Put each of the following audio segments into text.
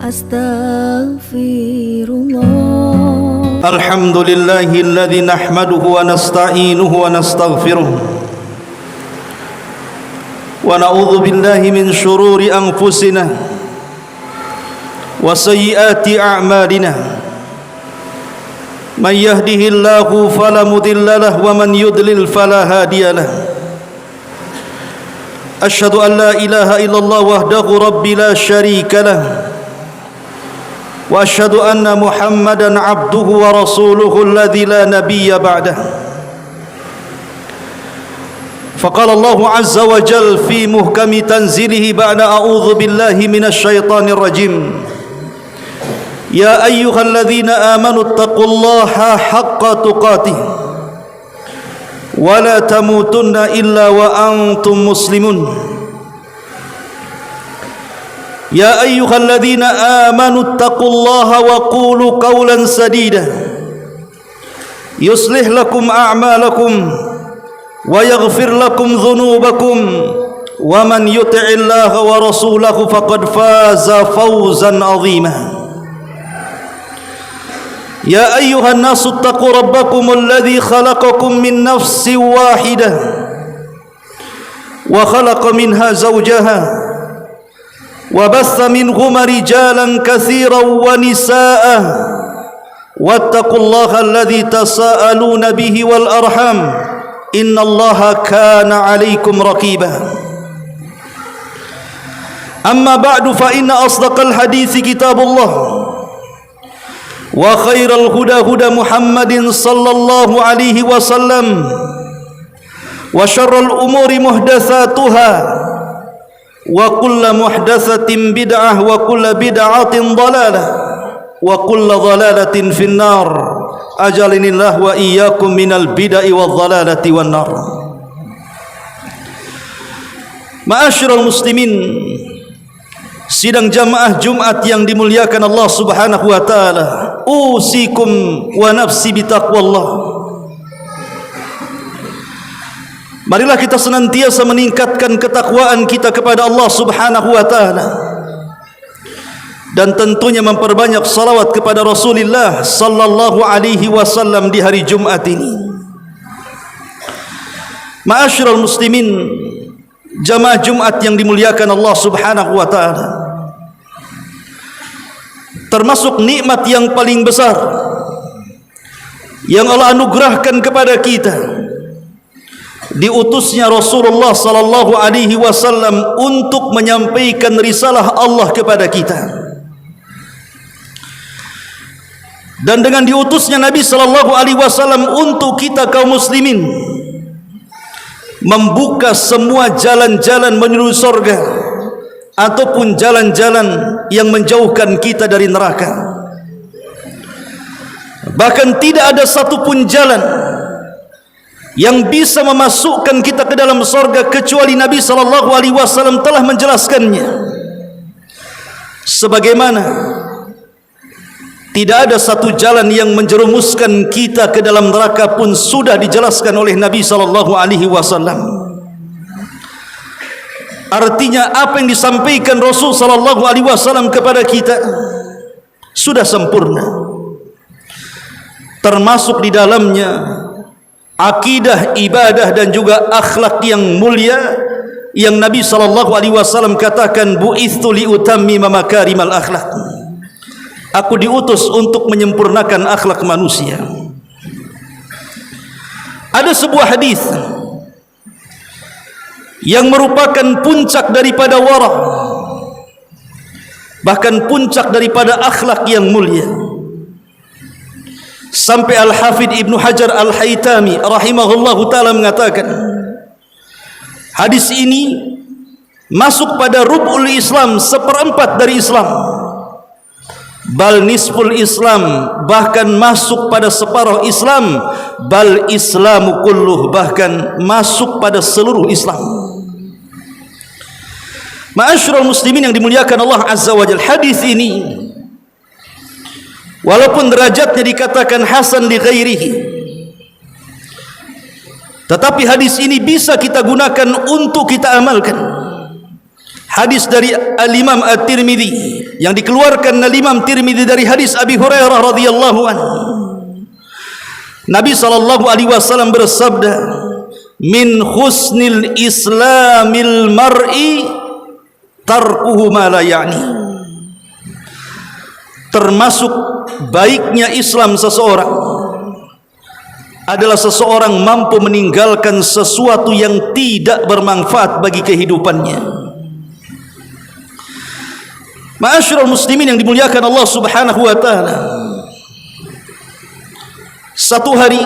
Astaghfirullah. Alhamdulillahilladzi nahmaduhu wa nasta'inuhu wa nastaghfiruh. Wa na'udzu billahi min syururi anfusina wa sayyiati a'malina. May yahdihillahu fala mudilla lahu wa man yudlil fala hadiya lahu. Asyhadu an la ilaha illallah wahdahu rabbi la syarika lahu. Wa asyhadu anna Muhammadan abduhu wa rasuluhu alladzi la nabiyya ba'dah. Faqala Allah azza wa jalla fi muhkami tanzilihi ba'da a'udzu billahi minasy syaithanir rajim. Ya ayyuhalladzina amanu taqullaha haqqa tuqatih wa la tamutunna illa wa antum muslimun. Ya ayyuhalladzina amanu taqullaha wa qulu qawlan sadida yuslih lakum a'malakum wa yaghfir lakum dhunubakum wa man yuti'illaha wa rasulahu faqad faza fawzan 'azima. Ya ayyuhan nasu taqu rabbakumul ladzi khalaqakum min nafsin wahidah wa khalaqa minha zawjaha wa bassa minhuma rijalan katsiran wa nisaa'a wattaqullaha alladzi tasaaluna bihi wal arham innallaha kana 'alaikum raqiba. Amma ba'du fa inna asdaqal hadithi kitabullah wa khairal huda huda Muhammadin sallallahu alaihi wasallam wa syarrul umuri muhdatsatuha wa kullu muhdatsatin bid'ah wa kullu bid'atin dhalalah wa kullu dhalalatin finnar. Ajalinillah wa iyyakum minal bid'ah wadh dhalalati wan nar. Ma'asyiral muslimin, sidang jamaah Jumat yang dimuliakan Allah Subhanahu wa taala, usikum wa nafsi bitaqwallah. Marilah kita senantiasa meningkatkan ketakwaan kita kepada Allah Subhanahu wa taala, dan tentunya memperbanyak salawat kepada Rasulullah sallallahu alaihi wasallam di hari Jumat ini. Ma'asyiral muslimin, jamaah Jumat yang dimuliakan Allah Subhanahu wa taala, termasuk nikmat yang paling besar yang Allah anugerahkan kepada kita, diutusnya Rasulullah sallallahu alaihi wasallam untuk menyampaikan risalah Allah kepada kita. Dan dengan diutusnya Nabi sallallahu alaihi wasallam untuk kita kaum muslimin membuka semua jalan-jalan menuju surga ataupun jalan-jalan yang menjauhkan kita dari neraka. Bahkan tidak ada satupun jalan yang bisa memasukkan kita ke dalam surga kecuali Nabi sallallahu alaihi wasallam telah menjelaskannya. Sebagaimana tidak ada satu jalan yang menjerumuskan kita ke dalam neraka pun sudah dijelaskan oleh Nabi sallallahu alaihi wasallam. Artinya apa yang disampaikan Rasul sallallahu alaihi wasallam kepada kita sudah sempurna. Termasuk di dalamnya akidah, ibadah dan juga akhlak yang mulia yang Nabi sallallahu alaihi wasallam katakan, bu'itsu li utammima makarimal akhlak. Aku diutus untuk menyempurnakan akhlak manusia. Ada sebuah hadis yang merupakan puncak daripada wara, bahkan puncak daripada akhlak yang mulia. Sampai Al-Hafidh Ibnu Hajar Al-Haytami rahimahullahu ta'ala mengatakan, hadis ini masuk pada rub'ul Islam, seperempat dari Islam, bal nisful Islam, bahkan masuk pada separuh Islam, bal Islamu kulluh, bahkan masuk pada seluruh Islam. Ma'asyiral muslimin yang dimuliakan Allah Azza wa Jalla, hadis ini walaupun derajatnya dikatakan hasan li ghairihi, tetapi hadis ini bisa kita gunakan untuk kita amalkan. Hadis dari Al-Imam At-Tirmidzi yang dikeluarkan Al-Imam Tirmidzi dari hadis Abi Hurairah radhiyallahu anhu. Nabi sallallahu alaihi wasallam bersabda, "Min husnil islamil mar'i tarkuhu ma la ya'ni." Termasuk baiknya Islam seseorang adalah seseorang mampu meninggalkan sesuatu yang tidak bermanfaat bagi kehidupannya. Ma'asyiral muslimin yang dimuliakan Allah Subhanahu wa taala. Satu hari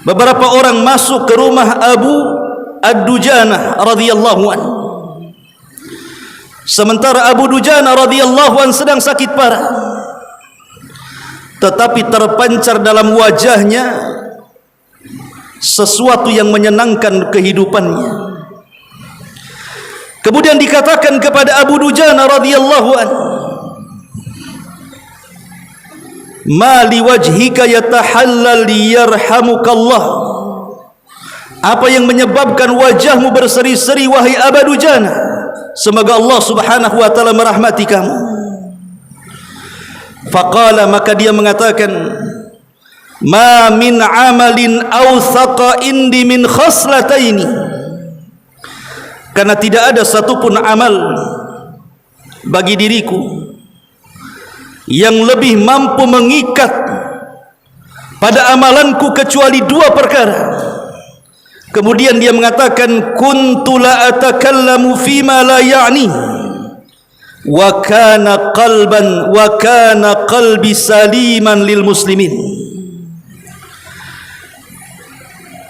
beberapa orang masuk ke rumah Abu Ad-Dujanah radhiyallahu anhu. Sementara Abu Dujanah radhiyallahu anhu sedang sakit parah, tetapi terpancar dalam wajahnya sesuatu yang menyenangkan kehidupannya. Kemudian dikatakan kepada Abu Dujanah radhiyallahu anhu, "Ma li wajhika yatahallal yarhamukallah." Apa yang menyebabkan wajahmu berseri-seri wahai Abu Dujanah? Semoga Allah Subhanahu wa taala merahmati kamu. Faqala, maka dia mengatakan, "Ma min amalin awthaqa indi min khaslataini." Karena tidak ada satupun amal bagi diriku yang lebih mampu mengikat pada amalanku kecuali dua perkara. Kemudian dia mengatakan, "Kuntu la atakallamu fima la ya'ni wa kana qalbi saliman lil muslimin."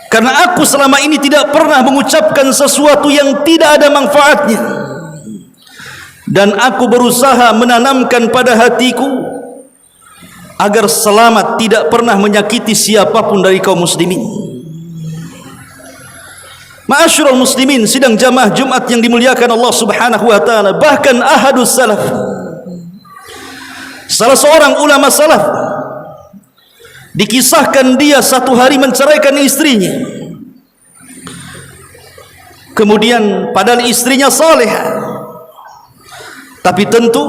Karena aku selama ini tidak pernah mengucapkan sesuatu yang tidak ada manfaatnya, dan aku berusaha menanamkan pada hatiku agar selamat, tidak pernah menyakiti siapapun dari kaum muslimin. Ma'asyiral muslimin, sidang jamaah Jumat yang dimuliakan Allah Subhanahu wa taala, bahkan ahadus salaf, salah seorang ulama salaf, dikisahkan dia satu hari menceraikan istrinya. Kemudian padahal istrinya salehah, tapi tentu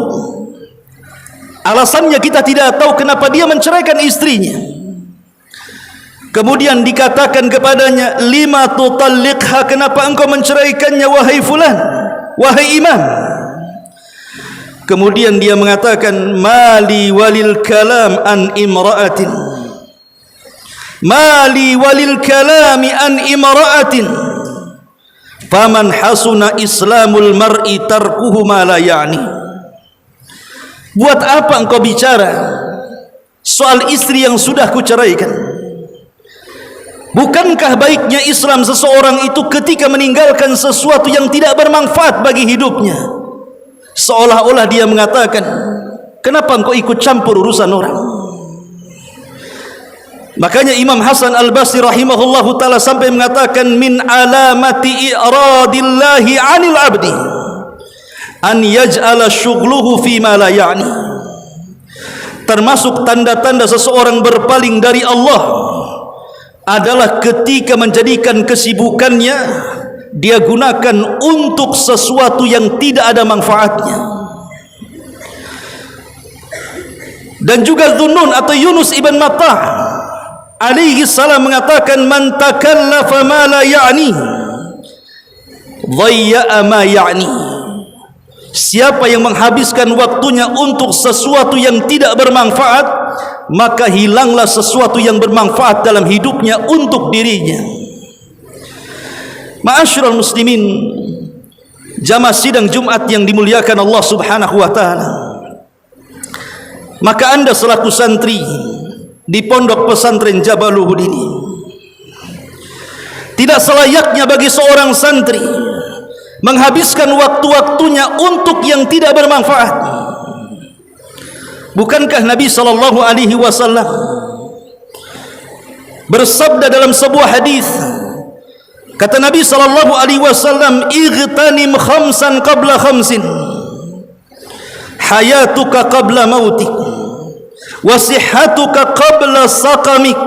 alasannya kita tidak tahu kenapa dia menceraikan istrinya. Kemudian dikatakan kepadanya, "Lima tutalliqha, kenapa engkau menceraikannya wahai fulan, wahai imam?" Kemudian dia mengatakan, "Mali walil kalam an imra'atin, mali walil kalami an imra'atin, faman hasuna islamul mar'i tarkuhu ma la ya'ni." Buat apa engkau bicara soal istri yang sudah kuceraikan? Bukankah baiknya Islam seseorang itu ketika meninggalkan sesuatu yang tidak bermanfaat bagi hidupnya? Seolah-olah dia mengatakan, kenapa engkau ikut campur urusan orang? Makanya Imam Hasan Al-Basri rahimahullahu ta'ala sampai mengatakan, min alamati i'radillahi 'anil 'abdi an yaj'ala syughluhu fima la ya'ni. Termasuk tanda-tanda seseorang berpaling dari Allah adalah ketika menjadikan kesibukannya dia gunakan untuk sesuatu yang tidak ada manfaatnya. Dan juga Dhunnun atau Yunus ibn Mattah alaihi salam mengatakan, man takallafa ma la ya'ni dhayya'a ma ya'ni. Siapa yang menghabiskan waktunya untuk sesuatu yang tidak bermanfaat, maka hilanglah sesuatu yang bermanfaat dalam hidupnya untuk dirinya. Ma'asyiral muslimin, jamaah sidang Jumat yang dimuliakan Allah Subhanahu wa taala, maka Anda selaku santri di pondok pesantren Jabal Uhud ini, tidak selayaknya bagi seorang santri menghabiskan waktu-waktunya untuk yang tidak bermanfaat. Bukankah Nabi sallallahu alaihi wasallam bersabda dalam sebuah hadis, kata Nabi sallallahu alaihi wasallam, "Ightanim khamsan qabla khamsin, hayatuka qabla mautik, wa sihhatuka qabla saqamik,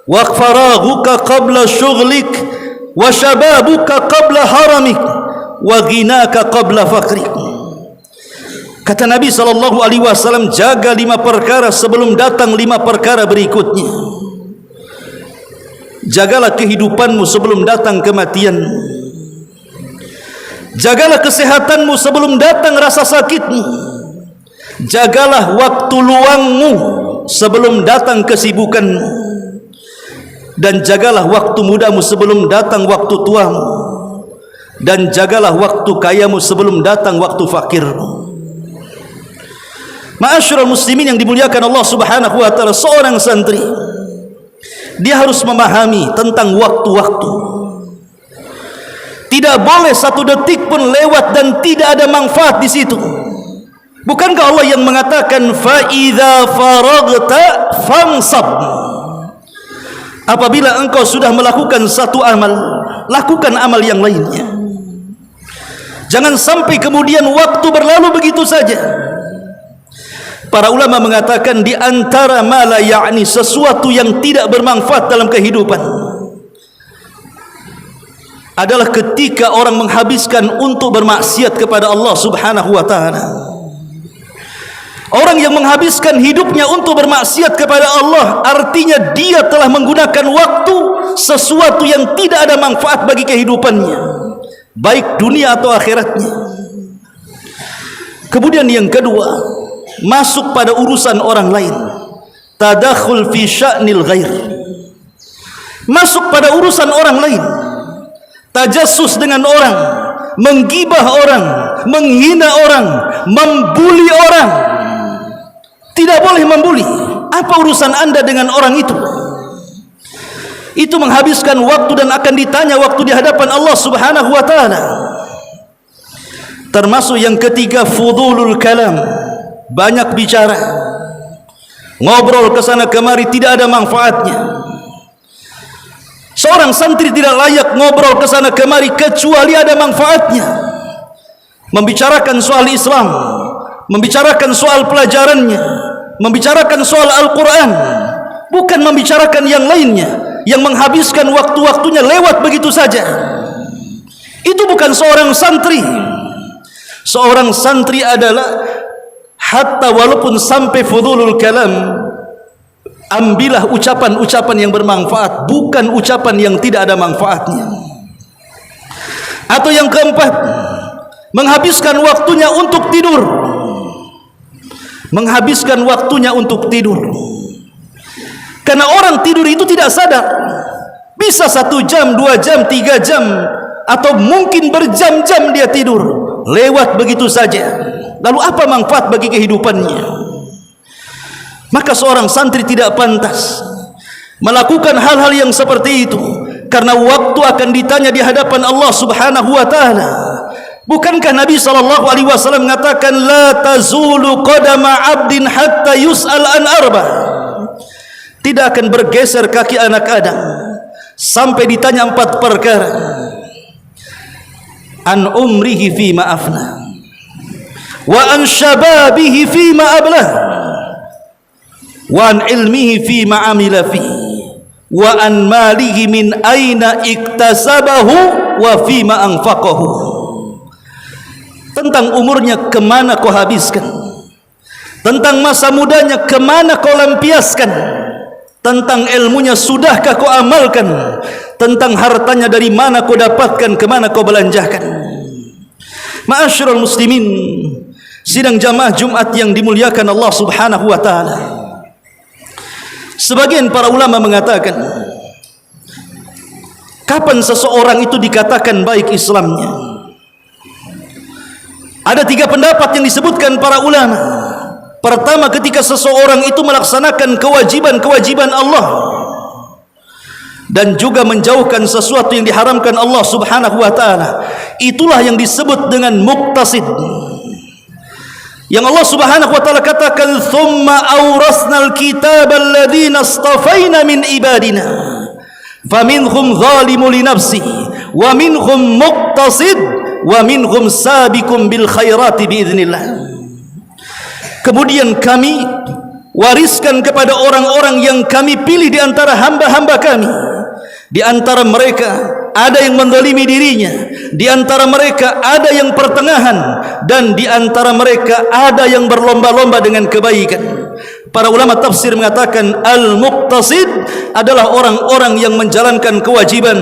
wa faraghuka qabla syughlik, wa shababuka qabla haramik, wa ghinaka qabla faqrik. Kata Nabi SAW, jaga 5 perkara sebelum datang 5 perkara berikutnya. Jagalah kehidupanmu sebelum datang kematian. Jagalah kesehatanmu sebelum datang rasa sakitmu. Jagalah waktu luangmu sebelum datang kesibukanmu. Dan jagalah waktu mudamu sebelum datang waktu tuamu. Dan jagalah waktu kayamu sebelum datang waktu fakirmu. Ma'asyiral muslimin yang dimuliakan Allah Subhanahu wa taala, seorang santri dia harus memahami tentang waktu-waktu. Tidak boleh 1 detik pun lewat dan tidak ada manfaat di situ. Bukankah Allah yang mengatakan fa idza faragta fansab? Apabila engkau sudah melakukan satu amal, lakukan amal yang lainnya. Jangan sampai kemudian waktu berlalu begitu saja. Para ulama mengatakan di antara mala yakni sesuatu yang tidak bermanfaat dalam kehidupan adalah ketika orang menghabiskan untuk bermaksiat kepada Allah Subhanahu wa taala. Orang yang menghabiskan hidupnya untuk bermaksiat kepada Allah, artinya dia telah menggunakan waktu sesuatu yang tidak ada manfaat bagi kehidupannya, baik dunia atau akhiratnya. Kemudian yang kedua, masuk pada urusan orang lain, tadakhul fi sya'nil ghair. Masuk pada urusan orang lain, tajassus dengan orang, menggibah orang, menghina orang, membuli orang. Tidak boleh membuli. Apa urusan Anda dengan orang itu? Itu menghabiskan waktu dan akan ditanya waktu di hadapan Allah Subhanahu wa taala. Termasuk yang ketiga, fudulul kalam, banyak bicara, ngobrol ke sana kemari, tidak ada manfaatnya. Seorang santri tidak layak ngobrol ke sana kemari kecuali ada manfaatnya. Membicarakan soal Islam, membicarakan soal pelajarannya, membicarakan soal Al-Quran, bukan membicarakan yang lainnya yang menghabiskan waktu-waktunya lewat begitu saja. Itu bukan seorang santri. Seorang santri adalah hatta walaupun sampai fudulul kalam, ambillah ucapan-ucapan yang bermanfaat, bukan ucapan yang tidak ada manfaatnya. Atau yang keempat, menghabiskan waktunya untuk tidur. Menghabiskan waktunya untuk tidur. Karena orang tidur itu tidak sadar, bisa 1 jam, 2 jam, 3 jam, atau mungkin berjam-jam dia tidur, lewat begitu saja. Lalu apa manfaat bagi kehidupannya? Maka seorang santri tidak pantas melakukan hal-hal yang seperti itu, karena waktu akan ditanya di hadapan Allah Subhanahu wa taala. Bukankah Nabi SAW mengatakan la tazulu qadama 'abdin hatta yus'al an arba? Tidak akan bergeser kaki anak Adam sampai ditanya 4 perkara. An umrihi fima afna, wa an syababihi fima ablah, wa an ilmihi fima amila fi, wa an malihi min aina iktasabahu wa fima anfaqahu. Tentang umurnya kemana kau habiskan, tentang masa mudanya kemana kau lampiaskan, tentang ilmunya sudahkah kau amalkan, tentang hartanya dari mana kau dapatkan, kemana kau belanjakan. Ma'asyiral muslimin, sidang jamaah Jumat yang dimuliakan Allah Subhanahu wa taala. Sebagian para ulama mengatakan, kapan seseorang itu dikatakan baik Islamnya? Ada 3 pendapat yang disebutkan para ulama. Pertama, ketika seseorang itu melaksanakan kewajiban-kewajiban Allah dan juga menjauhkan sesuatu yang diharamkan Allah Subhanahu wa taala. Itulah yang disebut dengan muqtasid. Yang Allah Subhanahu wa taala katakan, "Tsumma awrasnal kitaba alladziina astafaina min ibadina, faminhum zalimun li nafsihi, wa minhum muqtasid, wa minhum sabiqun bil khairati biiznillah." Kemudian kami wariskan kepada orang-orang yang kami pilih di antara hamba-hamba kami. Di antara mereka ada yang menzalimi dirinya, di antara mereka ada yang pertengahan, dan di antara mereka ada yang berlomba-lomba dengan kebaikan. Para ulama tafsir mengatakan al-muqtasid adalah orang-orang yang menjalankan kewajiban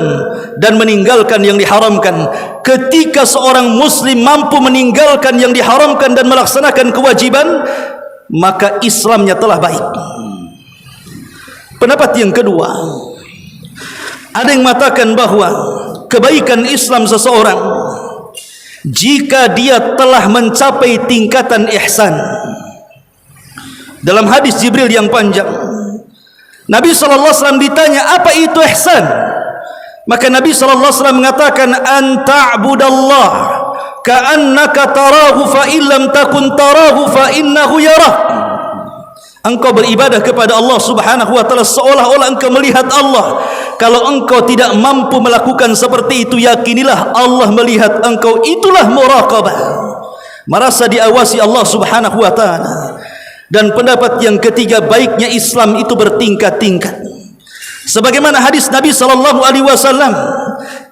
dan meninggalkan yang diharamkan. Ketika seorang muslim mampu meninggalkan yang diharamkan dan melaksanakan kewajiban, maka Islamnya telah baik. Pendapat yang kedua, ada yang mengatakan bahwa kebaikan Islam seseorang jika dia telah mencapai tingkatan ihsan. Dalam hadis Jibril yang panjang, Nabi SAW ditanya, apa itu ihsan? Maka Nabi SAW mengatakan, an ta'budallah ka'annaka tarahu fa illam takun tarahu fa innahu yarah. Engkau beribadah kepada Allah Subhanahu wa taala seolah-olah engkau melihat Allah. Kalau engkau tidak mampu melakukan seperti itu, yakinilah Allah melihat engkau. Itulah muraqabah, merasa diawasi Allah Subhanahu wa taala. Dan pendapat yang ketiga, baiknya Islam itu bertingkat-tingkat. Sebagaimana hadis Nabi sallallahu alaihi wasallam,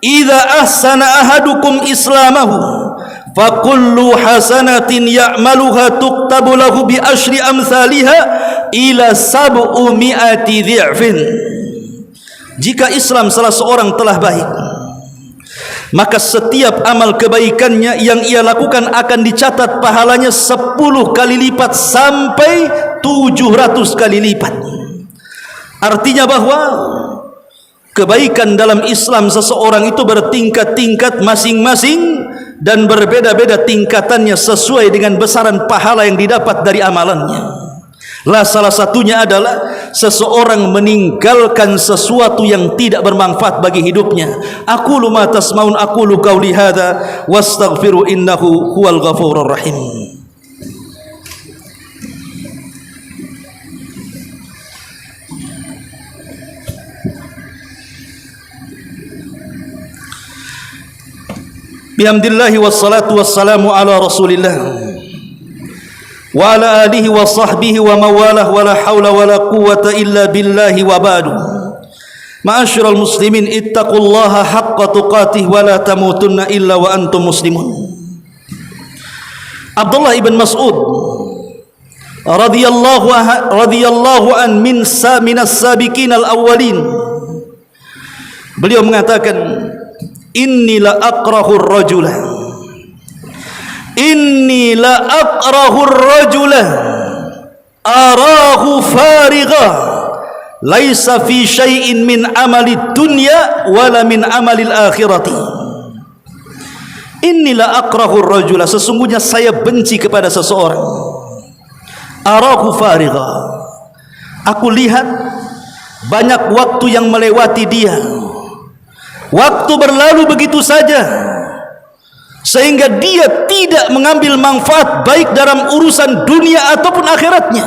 "Idza ahsana ahadukum islamahu fa kullu hasanatin ya'maluha tuktabu lahu bi asyri amsalha ila 700 dhi'fin." Jika Islam salah seorang telah baik, maka setiap amal kebaikannya yang ia lakukan akan dicatat pahalanya 10 kali lipat sampai 700 kali lipat. Artinya bahwa kebaikan dalam Islam seseorang itu bertingkat-tingkat masing-masing dan berbeda-beda tingkatannya sesuai dengan besaran pahala yang didapat dari amalannya. Salah satunya adalah seseorang meninggalkan sesuatu yang tidak bermanfaat bagi hidupnya. Aqulu ma tasmaun, aqulu qauli hadza wastaghfiru innahu huwal ghafurur rahim. Bihamdillahi wassalatu wassalamu ala Rasulillah wa ala alihi wa sahbihi wa mawalah wa la hawla wa la quwwata illa billahi wa ba'du. Ma'asyiral muslimin, ittaqullaha haqqa tuqatih wa la tamutunna illa wa antum muslimun. Abdullah ibn Mas'ud radhiyallahu an minas sabiqin al-awwalin, beliau mengatakan, inni la akrahu ar-rajula arahu farigha laisa fi syai'in min amali dunya wala min amali al-akhirati. Inni la akrahu ar-rajula, sesungguhnya saya benci kepada seseorang. Arahu farigha, aku lihat banyak waktu yang melewati dia, waktu berlalu begitu saja, sehingga dia tidak mengambil manfaat baik dalam urusan dunia ataupun akhiratnya.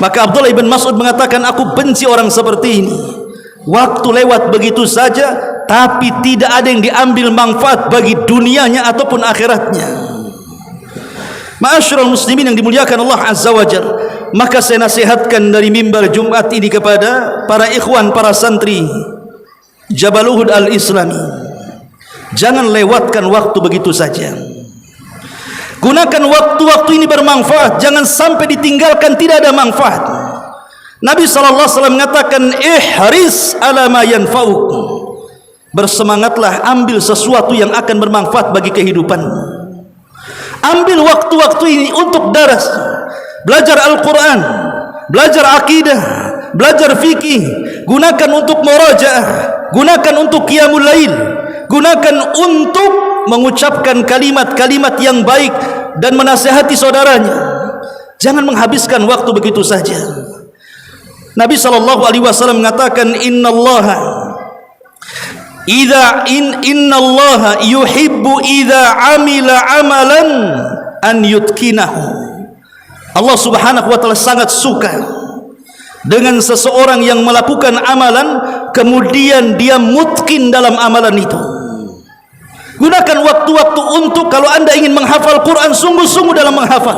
Maka Abdullah ibn Mas'ud mengatakan, aku benci orang seperti ini. Waktu lewat begitu saja, tapi tidak ada yang diambil manfaat bagi dunianya ataupun akhiratnya. Ma'asyiral muslimin yang dimuliakan Allah Azza wa Jalla, maka saya nasihatkan dari mimbar Jumat ini kepada para ikhwan, para santri Jabal Uhud al-Islami, jangan lewatkan waktu begitu saja. Gunakan waktu-waktu ini bermanfaat, jangan sampai ditinggalkan tidak ada manfaat. Nabi SAW mengatakan, ihris ala ma yanfa'uk, bersemangatlah ambil sesuatu yang akan bermanfaat bagi kehidupan. Ambil waktu-waktu ini untuk daras, belajar Al-Quran, belajar akidah, belajar fikih, gunakan untuk murajaah, gunakan untuk qiyamul lail, gunakan untuk mengucapkan kalimat-kalimat yang baik dan menasihati saudaranya. Jangan menghabiskan waktu begitu saja. Nabi SAW mengatakan, innallaha yuhibbu idza amila amalan an yutkinahu. Allah Subhanahu wa taala sangat suka dengan seseorang yang melakukan amalan kemudian dia mutkin dalam amalan itu. Gunakan waktu-waktu untuk, kalau anda ingin menghafal Quran, sungguh-sungguh dalam menghafal,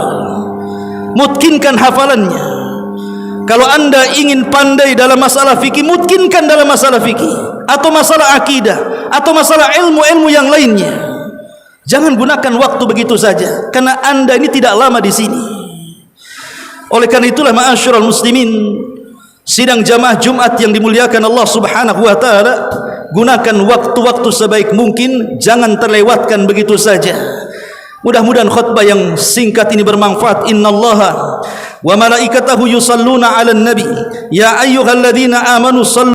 mutkinkan hafalannya. Kalau anda ingin pandai dalam masalah fikih, mutkinkan dalam masalah fikih atau masalah akidah, atau masalah ilmu-ilmu yang lainnya. Jangan gunakan waktu begitu saja, karena Anda ini tidak lama di sini. Oleh karena itulah ma'asyiral muslimin, sidang jamaah Jumat yang dimuliakan Allah Subhanahu wa taala, gunakan waktu-waktu sebaik mungkin, jangan terlewatkan begitu saja. Mudah-mudahan khutbah yang singkat ini bermanfaat. Innallaha wa malaikatahu yusalluna 'alan nabi ya ayyuhalladzina amanu sallu